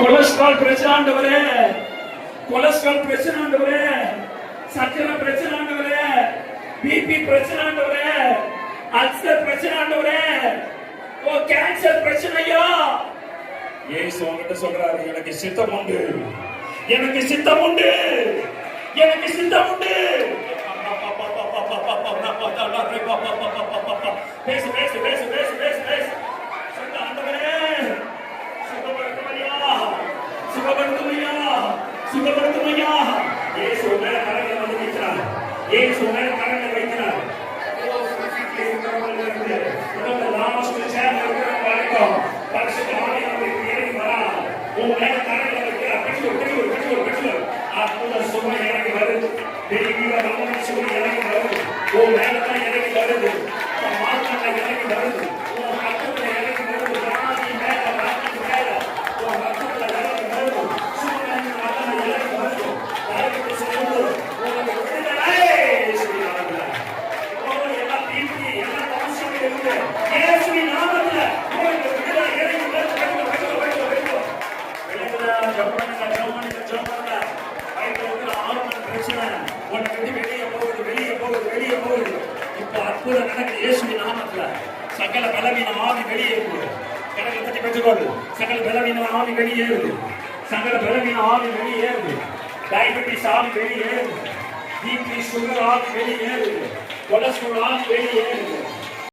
Cholesterol பிரச்சனை ஆண்டவரே, cholesterol பிரச்சனை ஆண்டவரே, சர்க்கரை பிரச்சனை ஆண்டவரே, பிபி பிரச்சனை ஆண்டவரே, அல்சர் பிரச்சனை ஆண்டவரே, ஓ கேன்சர் பிரச்சனையா. இயேசு உங்ககிட்ட சொல்றாரு, எனக்கு சித்தம் உண்டு, எனக்கு சித்தம் உண்டு, எனக்கு சித்தம் உண்டு. பேசு பேசு பேசு பேசு பேசு பேசு. சொல்ல ஆண்டவரே, சுகப்படுத்துமையா, சுகப்படுத்துமையா, சுகப்படுத்துமையா. இயேசு மேல கரங்களை வந்து வைக்கிறார், இயேசு மேல கரங்களை வைக்கிறார். லாஸ்ட் சேர் இருக்கிற வரைக்கும் பரிசுத்த ஆவியானவர் இறங்கி வரார். உன் மேல கரங்களை வைக்கிறார். பெற்றோர் பெற்றோர் பெற்றோர் பெற்றோர் அற்புத சுமை இறங்கி வருது, தெய்வீக ரமண சுமை இறங்கி வருது, உன் மேல தான் இறங்கி வருது, மாற்றங்களை இறங்கி வருது, உன் ரத்தத்துல இறங்கி வருது, ராணி மேல ராணி மேல உன் ரத்தத்துல இறங்கி வருது, சூரியன் ரத்தம் இறங்கி வருது, இறங்கி செல்வது உனக்கு விடுதலை. எல்லா தீர்த்தி எல்லா அவசியம் இருக்கு இயேசுவின் நாமத்துல உங்களுக்கு விடுதலை இறங்கி வருது. பிரச்சனை உனக்கு வெளியே போகுது, வெளியே போகுது, வெளியே போகுது. இப்ப அற்புதம் நடக்குது இயேசுவின் நாமத்துல. சகல பலவீன ஆவி வெளியேறுது. கடலை பற்றி பெற்றுக்கொண்டு சகல பலவீன ஆவி வெளியேறுது, சகல பலவீன ஆவி வெளியேறுது, டயபெட்டிஸ் ஆவி வெளியேறுது, பிபி சுகர் ஆவி வெளியேறுது, கொலஸ்ட்ரால் ஆவி வெளியேறுது,